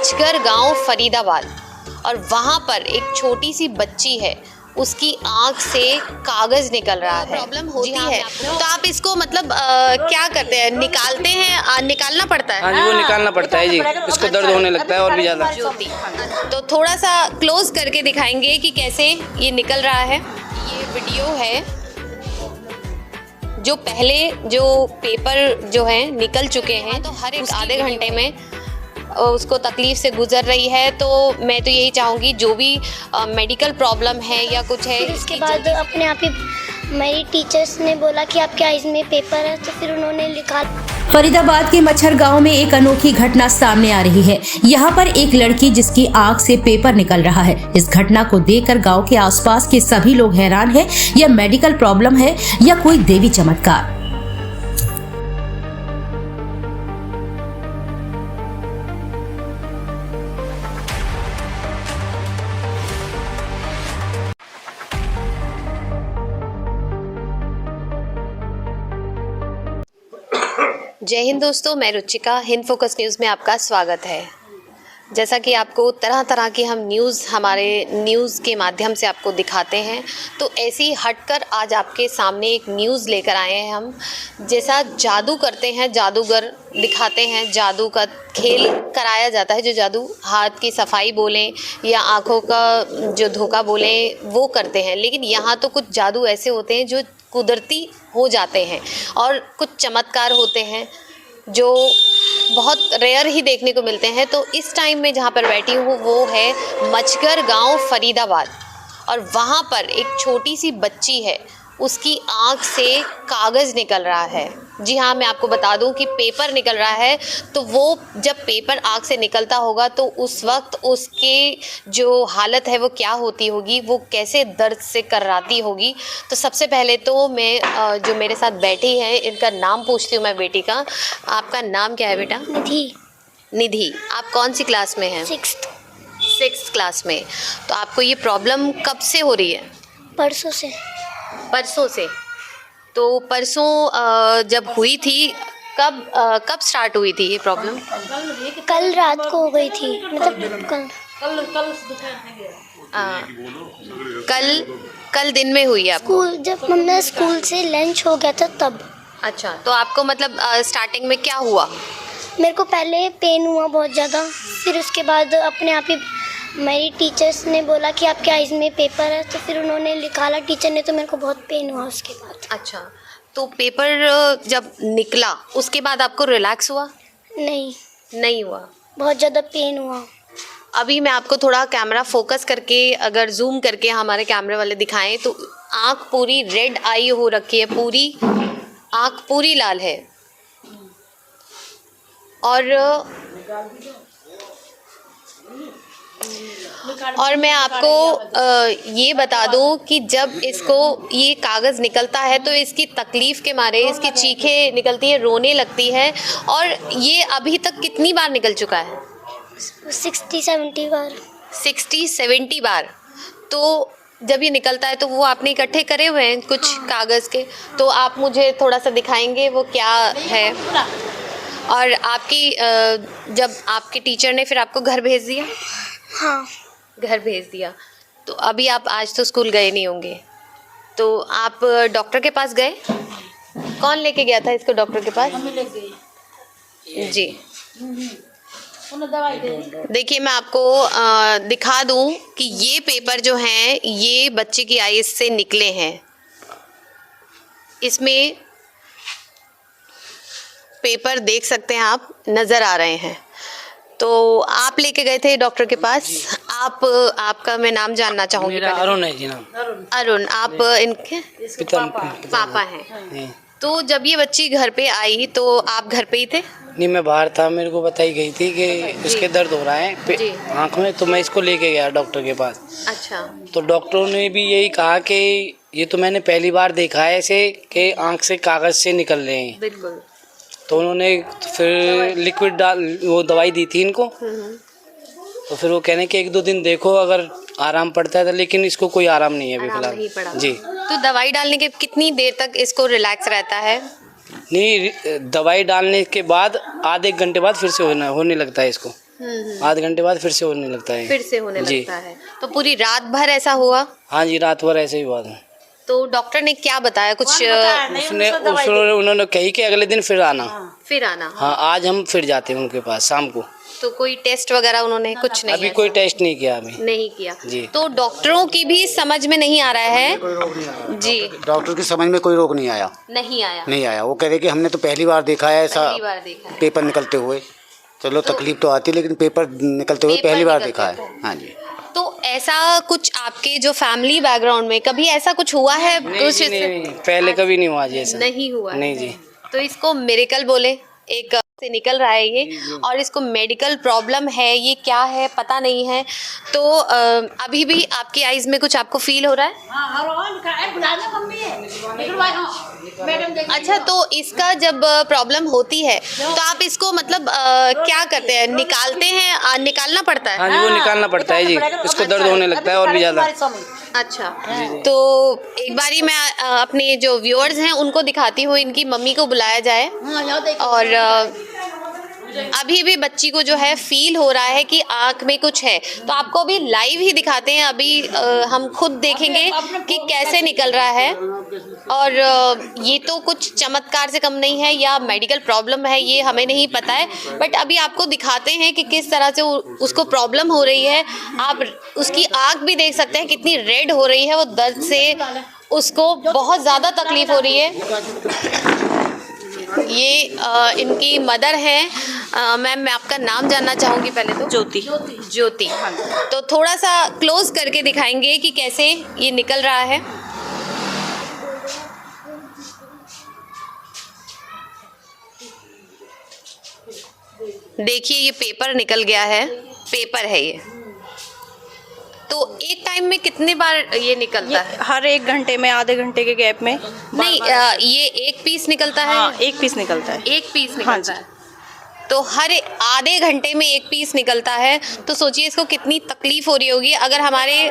मचगर गांव फरीदाबाद और वहाँ पर एक छोटी सी बच्ची है, उसकी आंख से कागज निकल रहा है। प्रॉब्लम होती है तो आप इसको मतलब क्या करते हैं, निकालते हैं? निकालना पड़ता है? हाँ जी, वो निकालना पड़ता है जी, इसको दर्द होने लगता है और भी ज़्यादा। तो थोड़ा सा क्लोज करके दिखाएंगे कि कैसे ये निकल रहा है। ये वीडियो है जो पहले जो पेपर जो है निकल चुके हैं, तो हर एक आधे घंटे में उसको तकलीफ से गुजर रही है। तो मैं तो यही चाहूँगी जो भी मेडिकल प्रॉब्लम है या कुछ है, इसके बाद अपने आप ही मेरी टीचर्स ने बोला कि आपके आइज़ में पेपर है, तो फिर उन्होंने लिखा। फरीदाबाद के मच्छर गांव में एक अनोखी घटना सामने आ रही है। यहाँ पर एक लड़की जिसकी आंख से पेपर निकल रहा है। इस घटना को देखकर गांव के आसपास के सभी लोग हैरान हैं। यह मेडिकल प्रॉब्लम है या कोई देवी चमत्कार? जय हिंद दोस्तों, मैं रुचिका, हिंद फोकस न्यूज़ में आपका स्वागत है। जैसा कि आपको तरह तरह की हम हमारे न्यूज़ के माध्यम से आपको दिखाते हैं, तो ऐसे ही हटकर आज आपके सामने एक न्यूज़ लेकर आए हैं हम। जैसा जादू करते हैं, जादूगर दिखाते हैं, जादू का खेल कराया जाता है, जो जादू हाथ की सफाई बोलें या आँखों का जो धोखा बोलें वो करते हैं। लेकिन यहाँ तो कुछ जादू ऐसे होते हैं जो कुदरती हो जाते हैं और कुछ चमत्कार होते हैं जो बहुत रेयर ही देखने को मिलते हैं। तो इस टाइम में जहाँ पर बैठी हूँ वो है मचगर गांव फरीदाबाद और वहाँ पर एक छोटी सी बच्ची है, उसकी आंख से कागज़ निकल रहा है। जी हाँ, मैं आपको बता दूं कि पेपर निकल रहा है। तो वो जब पेपर आंख से निकलता होगा तो उस वक्त उसके जो हालत है वो क्या होती होगी, वो कैसे दर्द से कर्राती होगी। तो सबसे पहले तो मैं जो मेरे साथ बैठी है इनका नाम पूछती हूँ मैं बेटी का। आपका नाम क्या है बेटा? निधि। निधि। आप कौन सी क्लास में हैं? 6th क्लास में। तो आपको ये प्रॉब्लम कब से हो रही है? परसों से। परसों से। तो परसों जब हुई थी, कब स्टार्ट हुई थी ये प्रॉब्लम? कल रात को हो गई थी, मतलब कल दिन में हुई है आपको? जब मम्मी स्कूल से लंच हो गया था तब। अच्छा, तो आपको मतलब स्टार्टिंग में क्या हुआ? मेरे को पहले पेन हुआ बहुत ज़्यादा, फिर उसके बाद अपने आप ही मेरी टीचर्स ने बोला कि आपके आइज़ में पेपर है, तो फिर उन्होंने निकाला टीचर ने, तो मेरे को बहुत पेन हुआ उसके बाद। अच्छा, तो पेपर जब निकला उसके बाद आपको रिलैक्स हुआ? नहीं हुआ, बहुत ज़्यादा पेन हुआ। अभी मैं आपको थोड़ा कैमरा फोकस करके अगर जूम करके हमारे कैमरे वाले दिखाएं तो आँख पूरी रेड आई हो रखी है, पूरी आँख पूरी लाल है। और मैं आपको ये बता दूं कि जब इसको ये कागज़ निकलता है तो इसकी तकलीफ़ के मारे इसकी चीखें निकलती हैं, रोने लगती है। और ये अभी तक कितनी बार निकल चुका है? 60-70 बार। 60-70 बार। तो जब ये निकलता है तो वो आपने इकट्ठे करे हुए हैं कुछ कागज़ के, तो आप मुझे थोड़ा सा दिखाएंगे वो क्या है? और आपकी जब आपके टीचर ने फिर आपको घर भेज दिया? हाँ, घर भेज दिया। तो अभी आप आज तो स्कूल गए नहीं होंगे, तो आप डॉक्टर के पास गए? कौन लेके गया था इसको डॉक्टर के पास? ले गई जी। दवाई दे। देखिए, मैं आपको दिखा दूं कि ये पेपर जो हैं ये बच्चे की आईज से निकले हैं। इसमें पेपर देख सकते हैं आप, नज़र आ रहे हैं। तो आप लेके गए थे डॉक्टर के पास। आपका मैं नाम जानना चाहूँगी। मेरा अरुण है जी नाम। अरुण, आप इनके पापा हैं। तो जब ये बच्ची घर पे आई तो आप घर पे ही थे? नहीं, मैं बाहर था, मेरे को बताई गई थी कि इसके दर्द हो रहा है आँख में, तो मैं इसको लेके गया डॉक्टर के पास। अच्छा। तो डॉक्टरों ने भी यही कहा कि ये तो मैंने पहली बार देखा है ऐसे कि आँख से कागज़ से निकल रहे हैं। बिल्कुल। तो उन्होंने फिर लिक्विड डाल वो दवाई दी थी इनको। तो फिर वो कहने कि 1-2 दिन देखो अगर आराम पड़ता है तो, लेकिन इसको कोई आराम नहीं है अभी फिलहाल जी। तो दवाई डालने के कितनी देर तक इसको रिलैक्स रहता है? नहीं, दवाई डालने के बाद आधे घंटे बाद फिर से होने लगता है इसको। आधे घंटे बाद फिर से होने लगता है। फिर से होने जी। लगता है। तो पूरी रात भर ऐसा हुआ? हाँ जी, रात भर ऐसे ही हुआ था। तो डॉक्टर ने क्या बताया कुछ? उन्होंने कही कि अगले दिन फिर आना। फिर आना? हाँ, आज हम फिर जाते हैं उनके पास शाम को। तो कोई टेस्ट वगैरह उन्होंने कुछ नहीं? अभी कोई टेस्ट नहीं किया अभी। नहीं किया जी। तो डॉक्टरों की भी समझ में नहीं आ रहा है जी। डॉक्टर की समझ में कोई रोग नहीं आया। नहीं आया। वो कह रहे कि हमने तो पहली बार देखा है ऐसा पहली बार देखा है। पेपर निकलते हुए। चलो तकलीफ तो आती, लेकिन पेपर निकलते हुए पेपर पहली बार निकलते देखा है। हुए। हाँ जी। तो ऐसा कुछ आपके जो फैमिली बैकग्राउंड में कभी ऐसा कुछ हुआ है? कुछ नहीं, पहले कभी नहीं हुआ जी ऐसा। नहीं हुआ? नहीं जी। तो इसको मिरेकल बोले, एक से निकल रहा है ये, और इसको मेडिकल प्रॉब्लम है, ये क्या है पता नहीं है। तो अभी भी आपकी आईज में कुछ आपको फील हो रहा है? अच्छा, तो इसका जब प्रॉब्लम होती है तो आप इसको मतलब क्या करते हैं? निकालते हैं? निकालना पड़ता है? हाँ जी, वो निकालना पड़ता है जी। इसको दर्द होने लगता है और भी ज़्यादा। अच्छा, तो एक बारी मैं अपने जो व्यूअर्स हैं उनको दिखाती हूँ, इनकी मम्मी को बुलाया जाए। और अभी भी बच्ची को जो है फील हो रहा है कि आँख में कुछ है, तो आपको अभी लाइव ही दिखाते हैं। अभी हम खुद देखेंगे कि कैसे निकल रहा है। और ये तो कुछ चमत्कार से कम नहीं है या मेडिकल प्रॉब्लम है, ये हमें नहीं पता है, बट अभी आपको दिखाते हैं कि किस तरह से उसको प्रॉब्लम हो रही है। आप उसकी आँख भी देख सकते हैं कितनी रेड हो रही है, वो दर्द से उसको बहुत ज़्यादा तकलीफ हो रही है। ये इनकी मदर हैं। मैम, मैं आपका नाम जानना चाहूँगी पहले तो। ज्योति। तो थोड़ा सा क्लोज करके दिखाएंगे कि कैसे ये निकल रहा है। देखिए, ये पेपर निकल गया है, पेपर है ये। तो एक टाइम में कितने बार ये निकलता है? हर 1 घंटे में, आधे घंटे के गैप में। नहीं, ये एक पीस निकलता है? हाँ, 1 पीस निकलता है। एक पीस निकलता है। तो हर आधे घंटे में एक पीस निकलता है, तो सोचिए इसको कितनी तकलीफ हो रही होगी। अगर हमारे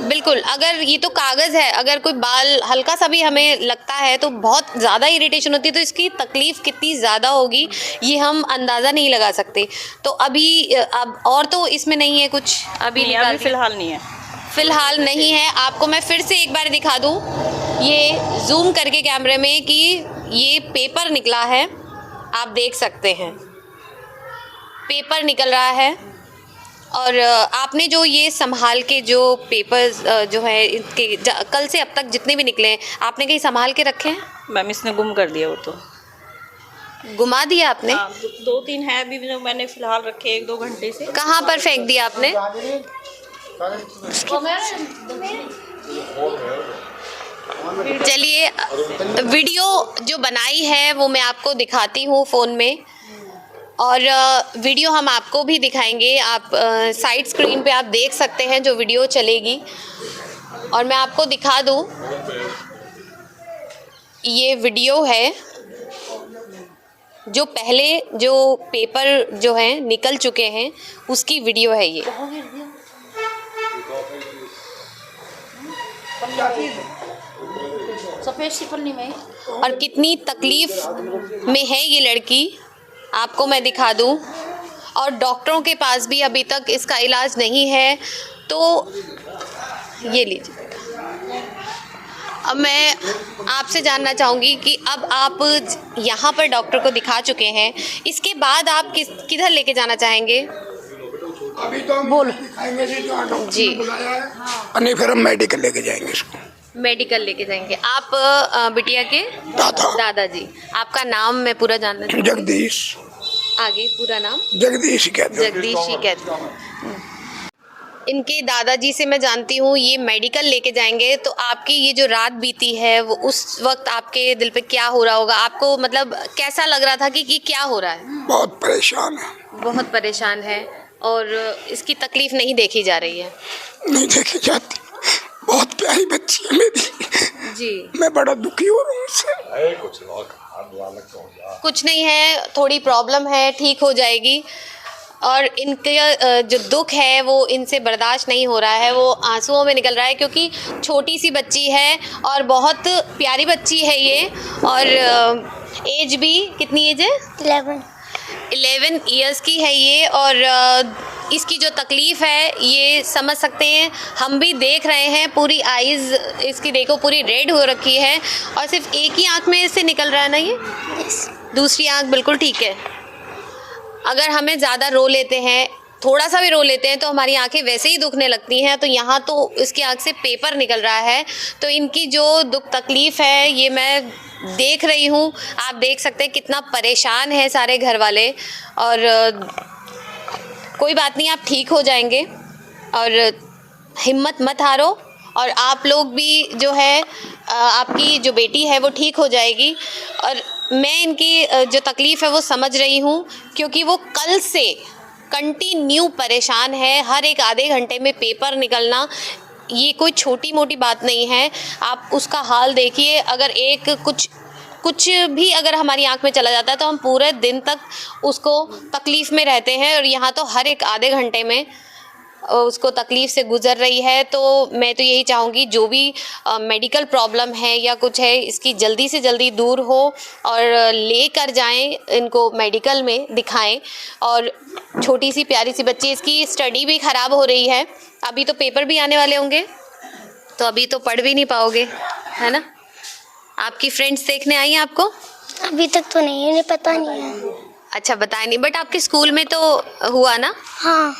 बिल्कुल, अगर ये तो कागज़ है, अगर कोई बाल हल्का सा भी हमें लगता है तो बहुत ज़्यादा इरिटेशन होती है, तो इसकी तकलीफ़ कितनी ज़्यादा होगी ये हम अंदाज़ा नहीं लगा सकते। तो अभी अब और तो इसमें नहीं है कुछ? अभी फ़िलहाल नहीं है। फ़िलहाल नहीं है। आपको मैं फिर से एक बार दिखा दूँ, ये जूम करके कैमरे में, कि ये पेपर निकला है, आप देख सकते हैं पेपर निकल रहा है। और आपने जो ये संभाल के जो पेपर्स जो है इनके कल से अब तक जितने भी निकले हैं, आपने कहीं संभाल के रखे हैं? मैम, इसने गुम कर दिया। वो तो गुमा दिया आपने? 2-3 है अभी जो मैंने फ़िलहाल रखे 1-2 घंटे से। कहाँ पर फेंक दिया आपने? चलिए, वीडियो जो बनाई है वो मैं आपको दिखाती हूँ फ़ोन में, और वीडियो हम आपको भी दिखाएंगे। आप साइड स्क्रीन पे आप देख सकते हैं जो वीडियो चलेगी। और मैं आपको दिखा दूँ, ये वीडियो है जो पहले जो पेपर जो हैं निकल चुके हैं उसकी वीडियो है ये। और कितनी तकलीफ में है ये लड़की, आपको मैं दिखा दूं। और डॉक्टरों के पास भी अभी तक इसका इलाज नहीं है। तो ये लीजिए बेटा। अब मैं आपसे जानना चाहूँगी कि अब आप यहाँ पर डॉक्टर को दिखा चुके हैं, इसके बाद आप किधर लेके जाना चाहेंगे? अभी तो हम दिखाएंगे जी, बुलाया है, नहीं फिर हम मेडिकल लेके जाएंगे इसको। मेडिकल लेके जाएंगे। आप बिटिया के दादाजी। आपका नाम मैं पूरा जानना चाहूँगी। जगदीश। आगे पूरा नाम? जगदीश ही कहते हैं। जगदीश ही कहते हैं। इनके दादाजी से मैं जानती हूँ ये मेडिकल लेके जाएंगे, तो आपकी ये जो रात बीती है वो उस वक्त आपके दिल पे क्या हो रहा होगा? आपको मतलब कैसा लग रहा था कि क्या हो रहा है? बहुत परेशान है। बहुत परेशान है, और इसकी तकलीफ नहीं देखी जा रही है? नहीं देखी जाती। बहुत प्यारी बच्ची है मेरी जी। मैं बड़ा दुखी हो रहा हूँ उससे। कुछ नहीं है, थोड़ी प्रॉब्लम है, ठीक हो जाएगी। और इनका जो दुख है वो इनसे बर्दाश्त नहीं हो रहा है, वो आंसुओं में निकल रहा है, क्योंकि छोटी सी बच्ची है और बहुत प्यारी बच्ची है ये। और एज भी कितनी एज है? 11 इयर्स की है ये, और इसकी जो तकलीफ़ है ये समझ सकते हैं, हम भी देख रहे हैं। पूरी आइज़ इसकी देखो पूरी रेड हो रखी है, और सिर्फ एक ही आँख में इससे निकल रहा है ना ये, दूसरी आँख बिल्कुल ठीक है। अगर हमें ज़्यादा रो लेते हैं, थोड़ा सा भी रो लेते हैं, तो हमारी आंखें वैसे ही दुखने लगती हैं। तो यहाँ तो इसकी आँख से पेपर निकल रहा है, तो इनकी जो दुख तकलीफ़ है ये मैं देख रही हूँ। आप देख सकते हैं कितना परेशान है सारे घर वाले, और कोई बात नहीं, आप ठीक हो जाएंगे, और हिम्मत मत हारो। और आप लोग भी जो है, आपकी जो बेटी है वो ठीक हो जाएगी। और मैं इनकी जो तकलीफ़ है वो समझ रही हूँ, क्योंकि वो कल से कंटिन्यू परेशान है। हर एक आधे घंटे में पेपर निकलना ये कोई छोटी मोटी बात नहीं है। आप उसका हाल देखिए, अगर एक कुछ भी अगर हमारी आंख में चला जाता है तो हम पूरे दिन तक उसको तकलीफ़ में रहते हैं, और यहाँ तो हर एक आधे घंटे में उसको तकलीफ़ से गुज़र रही है। तो मैं तो यही चाहूँगी, जो भी मेडिकल प्रॉब्लम है या कुछ है, इसकी जल्दी से जल्दी दूर हो, और लेकर जाएं इनको मेडिकल में दिखाएं। और छोटी सी प्यारी सी बच्ची, इसकी स्टडी भी ख़राब हो रही है, अभी तो पेपर भी आने वाले होंगे, तो अभी तो पढ़ भी नहीं पाओगे, है ना। आपकी फ्रेंड्स देखने आई हैं आपको? अभी तक तो नहीं, उन्हें पता नहीं है। अच्छा, बताया नहीं, बट आपके स्कूल में तो हुआ ना? हाँ,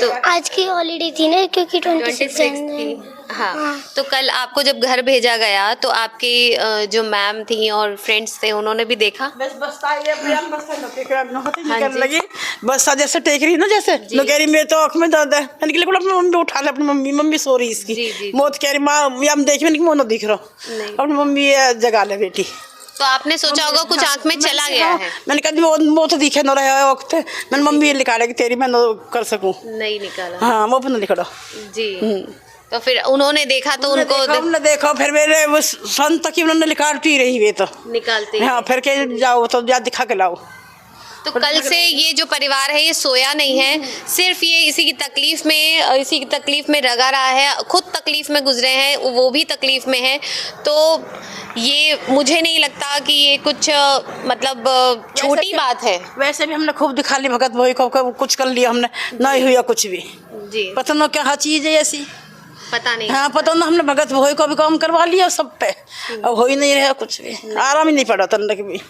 तो आज की हॉलीडे थी ना, क्योंकि 26 थी। हाँ, तो कल आपको जब घर भेजा गया तो आपकी जो मैम थी और फ्रेंड्स थे, उन्होंने भी देखा? बस बस्ता ये प्रियम बस्ता निकल लगी, बस्ता जैसे टेक रही ना, जैसे लो कह रही मेरे तो आँख में दर्द है। मैंने कहा अपनी मम्मी उठा ले, अपनी मम्मी सो रही इसकी, मौत कह रही माँ हम देख, मैंने मोनो दिख रहा, अपनी मम्मी जगा ले बेटी। तो आपने सोचा होगा कुछ आँख में चला गया है। मैंने कहा वो तो दिखे न रहा वक्त, मैंने मम्मी ये निकाले कि तेरी मैं कर सकूं, नहीं निकाला। हाँ वो अपना निकला जी। तो फिर उन्होंने देखा तो उन्होंने देखा, फिर मेरे वो सन तक ही उन्होंने निकालती रही, वे तो निकालते। हाँ, फिर के जाओ तो जा दिखा के लाओ। तो कल से ये जो परिवार है ये सोया नहीं है, सिर्फ ये इसी की तकलीफ में रगा रहा है, खुद तकलीफ में गुजरे हैं, वो भी तकलीफ में है। तो ये मुझे नहीं लगता कि ये कुछ मतलब छोटी बात है। वैसे भी हमने खूब दिखा ली भगत भाई को, कुछ कर लिया हमने, नहीं हुआ कुछ भी। जी, पता ना क्या चीज है ऐसी, पता नहीं। हाँ पता ना, हमने भगत भाई को भी काम करवा लिया सब पे, अब हो ही नहीं रहा कुछ भी, आराम ही नहीं पड़ा तंदक भी।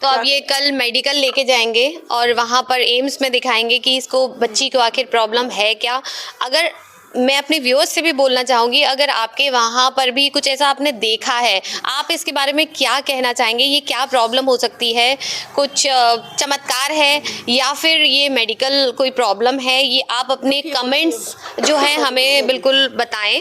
तो अब ये कल मेडिकल लेके जाएंगे और वहाँ पर एम्स में दिखाएंगे कि इसको बच्ची को आखिर प्रॉब्लम है क्या। अगर मैं अपने व्यूअर्स से भी बोलना चाहूँगी, अगर आपके वहाँ पर भी कुछ ऐसा आपने देखा है, आप इसके बारे में क्या कहना चाहेंगे? ये क्या प्रॉब्लम हो सकती है? कुछ चमत्कार है या फिर ये मेडिकल कोई प्रॉब्लम है? ये आप अपने कमेंट्स जो है हमें बिल्कुल बताएं।